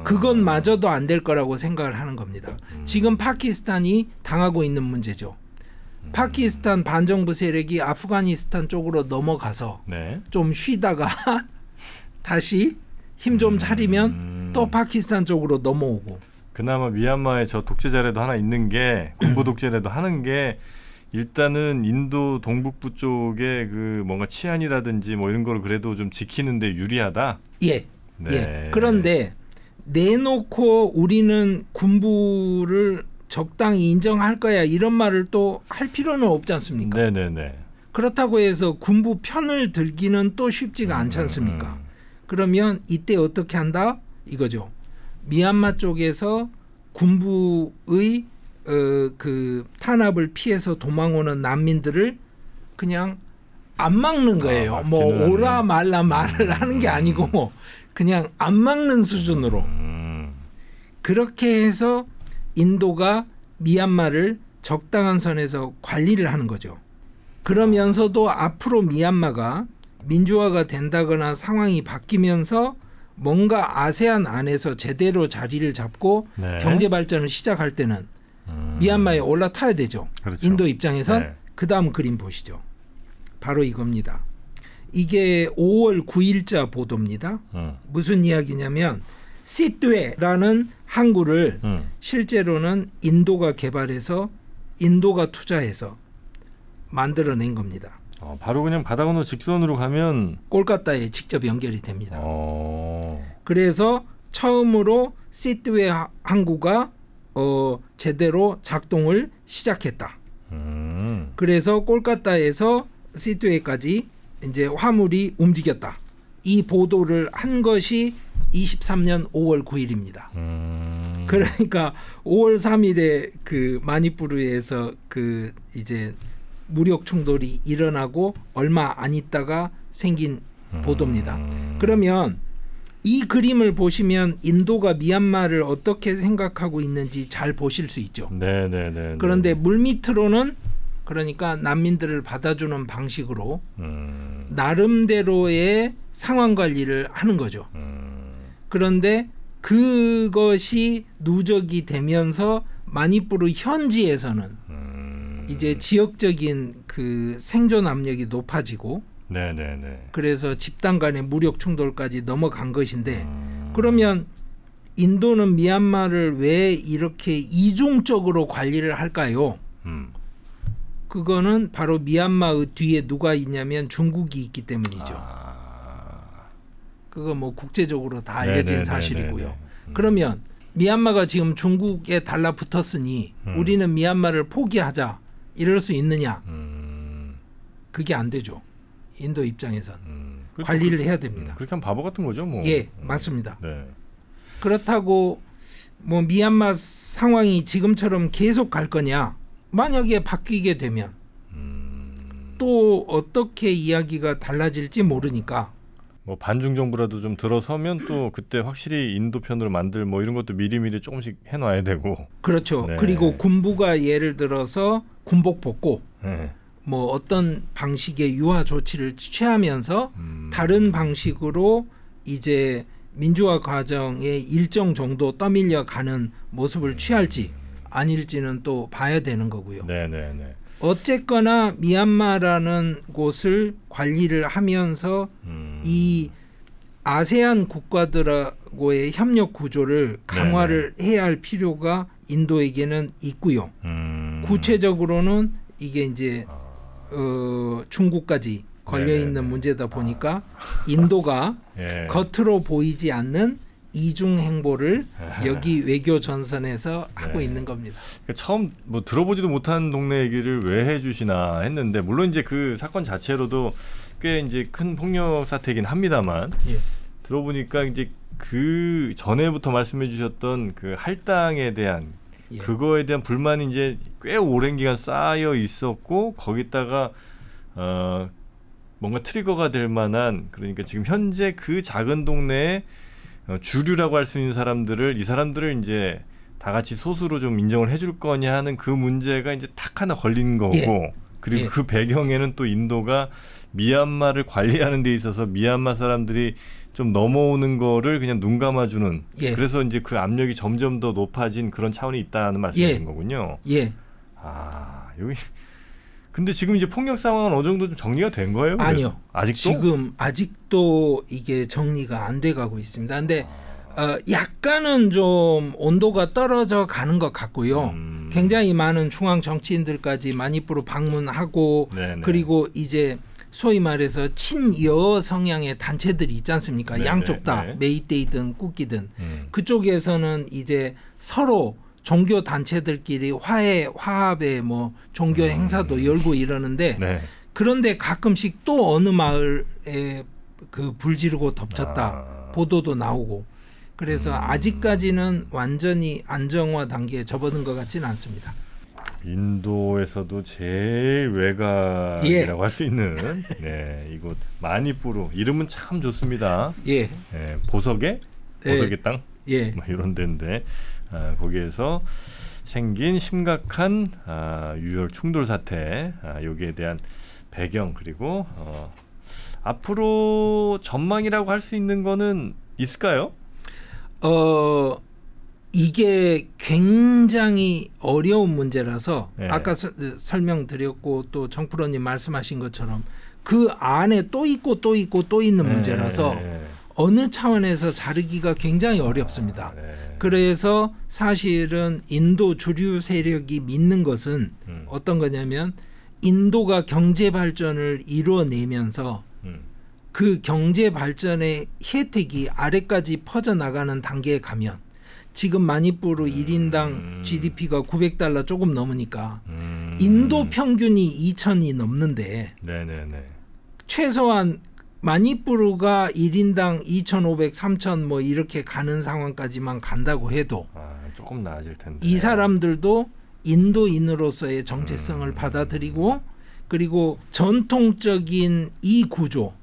그것마저도 안 될 거라고 생각을 하는 겁니다. 지금 파키스탄이 당하고 있는 문제죠. 파키스탄 반정부 세력이 아프가니스탄 쪽으로 넘어가서 네. 좀 쉬다가 다시 힘 좀 차리면 또 파키스탄 쪽으로 넘어오고. 그나마 미얀마에 저 독재자라도 하나 있는 게 군부 독재라도 하는 게 일단은 인도 동북부 쪽에 그 뭔가 치안이라든지 뭐 이런 걸 그래도 좀 지키는데 유리하다. 예. 네. 예. 그런데 내놓고 우리는 군부를 적당히 인정할 거야 이런 말을 또 할 필요는 없지 않습니까? 네네네. 그렇다고 해서 군부 편을 들기는 또 쉽지가 않지 않습니까? 그러면 이때 어떻게 한다? 이거죠. 미얀마 쪽에서 군부의 그 탄압을 피해서 도망오는 난민들을 그냥 안 막는 거예요. 뭐 오라 말라 말을 하는 게 아니고 그냥 안 막는 수준으로. 그렇게 해서 인도가 미얀마를 적당한 선에서 관리를 하는 거죠. 그러면서도 앞으로 미얀마가 민주화가 된다거나 상황이 바뀌면서 뭔가 아세안 안에서 제대로 자리를 잡고 네. 경제 발전을 시작할 때는 미얀마에 올라타야 되죠. 그렇죠. 인도 입장에선. 네. 그 다음 그림 보시죠. 바로 이겁니다. 이게 5월 9일자 보도입니다. 무슨 이야기냐면 시트웨라는 항구를 실제로는 인도가 개발해서 인도가 투자해서 만들어낸 겁니다. 바로 그냥 바다 건너 직선으로 가면 콜카타에 직접 연결이 됩니다. 그래서 처음으로 시트웨 항구가 제대로 작동을 시작했다. 그래서 콜카타에서 시트웨까지 이제 화물이 움직였다. 이 보도를 한 것이 23년 5월 9일입니다. 그러니까 5월 3일에 그 마니푸르에서 그 이제 무력 충돌이 일어나고 얼마 안 있다가 생긴 보도입니다. 그러면 이 그림을 보시면 인도가 미얀마를 어떻게 생각하고 있는지 잘 보실 수 있죠. 네네네. 그런데 물밑으로는 그러니까 난민들을 받아주는 방식으로 나름대로의 상황 관리를 하는 거죠. 그런데 그것이 누적이 되면서 마니푸르 현지에서는 이제 지역적인 그 생존 압력이 높아지고 네네네. 그래서 집단 간의 무력 충돌까지 넘어간 것인데 그러면 인도는 미얀마를 왜 이렇게 이중적으로 관리를 할까요? 그거는 바로 미얀마의 뒤에 누가 있냐면 중국이 있기 때문이죠. 그거 뭐 국제적으로 다 알려진 사실이고요. 그러면 미얀마가 지금 중국에 달라붙었으니 우리는 미얀마를 포기하자 이럴 수 있느냐? 그게 안 되죠. 인도 입장에선 관리를 해야 됩니다. 그렇게 하면 바보 같은 거죠, 뭐. 예, 맞습니다. 네. 그렇다고 뭐 미얀마 상황이 지금처럼 계속 갈 거냐? 만약에 바뀌게 되면 또 어떻게 이야기가 달라질지 모르니까. 뭐 반중 정부라도 좀 들어서면 또 그때 확실히 인도 편으로 만들 뭐 이런 것도 미리미리 조금씩 해놔야 되고. 그렇죠. 네. 그리고 군부가 예를 들어서 군복 벗고 네. 뭐 어떤 방식의 유화 조치를 취하면서 다른 방식으로 이제 민주화 과정에 일정 정도 떠밀려 가는 모습을 취할지 아닐지는 또 봐야 되는 거고요. 네네네. 어쨌거나 미얀마라는 곳을 관리를 하면서 이 아세안 국가들하고의 협력 구조를 강화를 해야 할 필요가 인도에게는 있고요. 구체적으로는 이게 이제 중국까지 걸려있는 문제다 보니까 인도가 예. 겉으로 보이지 않는 이중 행보를 여기 외교 전선에서 하고 있는 겁니다. 그러니까 처음 뭐 들어보지도 못한 동네 얘기를 왜 해주시나 했는데 물론 이제 그 사건 자체로도 꽤 이제 큰 폭력 사태이긴 합니다만 예. 들어보니까 이제 그 전에부터 말씀해주셨던 그 할당에 대한 예. 그거에 대한 불만이 이제 꽤 오랜 기간 쌓여 있었고 거기다가 뭔가 트리거가 될 만한 그러니까 지금 현재 그 작은 동네에 주류라고 할 수 있는 사람들을 이 사람들을 이제 다 같이 소수로 좀 인정을 해줄 거냐 하는 그 문제가 이제 딱 하나 걸린 거고 예. 그리고 예. 그 배경에는 또 인도가 미얀마를 관리하는 데 있어서 미얀마 사람들이 좀 넘어오는 거를 그냥 눈 감아주는 예. 그래서 이제 그 압력이 점점 더 높아진 그런 차원이 있다는 말씀이신 예. 거군요. 예. 아 여기 근데 지금 이제 폭력 상황은 어느 정도 좀 정리가 된 거예요? 아니요. 아직도? 지금 아직도 이게 정리가 안 돼가고 있습니다. 근데 약간은 좀 온도가 떨어져 가는 것 같고요. 굉장히 많은 중앙 정치인들까지 마니푸르 방문하고 네네. 그리고 이제 소위 말해서 친여 성향의 단체들이 있지 않습니까? 네네. 양쪽 다 네. 메이데이든 꾸기든 그쪽에서는 이제 서로 종교 단체들끼리 화합의 뭐 종교 행사도 열고 이러는데 네. 그런데 가끔씩 또 어느 마을에 그 불 지르고 덮쳤다 보도도 나오고 그래서 아직까지는 완전히 안정화 단계에 접어든 것 같지는 않습니다. 인도에서도 제일 외곽이라고 할 수 있는 이곳 마니푸르 이름은 참 좋습니다. 보석의 땅 뭐 이런 데인데 거기에서 생긴 심각한 유혈 충돌 사태 여기에 대한 배경 그리고 앞으로 전망이라고 할 수 있는 거는 있을까요? 이게 굉장히 어려운 문제라서 아까 설명드렸고 또 정프로님 말씀하신 것처럼 그 안에 또 있고 또 있고 또 있는 문제라서 어느 차원에서 자르기가 굉장히 어렵습니다. 그래서 사실은 인도 주류 세력이 믿는 것은 어떤 거냐면 인도가 경제 발전을 이루어내면서 그 경제 발전의 혜택이 아래까지 퍼져나가는 단계에 가면 지금 마니푸르 1인당 GDP가 $900 조금 넘으니까 인도 평균이 2,000이 넘는데 최소한 마니푸르가 1인당 2,500, 3,000 뭐 이렇게 가는 상황까지만 간다고 해도 조금 나아질 텐데 이 사람들도 인도인으로서의 정체성을 받아들이고 그리고 전통적인 이 구조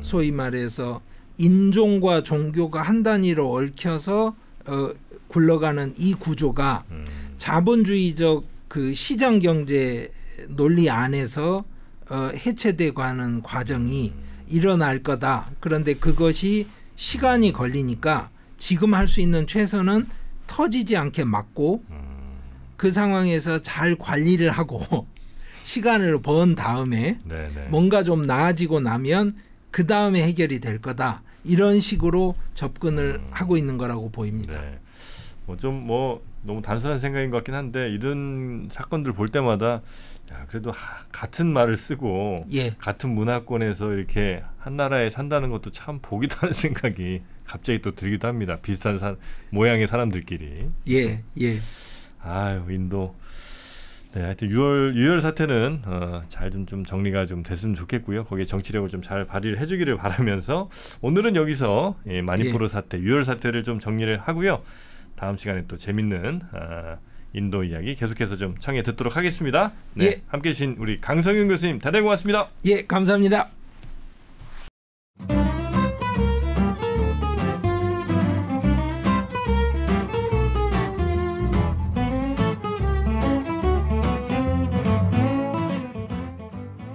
소위 말해서 인종과 종교가 한 단위로 얽혀서 굴러가는 이 구조가 자본주의적 그 시장 경제 논리 안에서 해체되고 하는 과정이 일어날 거다. 그런데 그것이 시간이 걸리니까 지금 할 수 있는 최선은 터지지 않게 막고 그 상황에서 잘 관리를 하고 시간을 번 다음에 뭔가 좀 나아지고 나면 그 다음에 해결이 될 거다. 이런 식으로 접근을 하고 있는 거라고 보입니다. 너무 단순한 생각인 것 같긴 한데 이런 사건들 볼 때마다 그래도 같은 말을 쓰고 같은 문화권에서 이렇게 한 나라에 산다는 것도 참 복이다 하는 생각이 갑자기 또 들기도 합니다. 비슷한 모양의 사람들끼리. 인도. 하여튼 유혈 사태는 잘 좀 정리가 좀 됐으면 좋겠고요. 거기에 정치력을 좀 잘 발휘를 해주기를 바라면서 오늘은 여기서 마니푸르 사태, 유혈 사태를 좀 정리를 하고요. 다음 시간에 또 재밌는 인도 이야기 계속해서 좀 청해 듣도록 하겠습니다. 함께해 주신 우리 강성윤 교수님 대단히 고맙습니다. 감사합니다.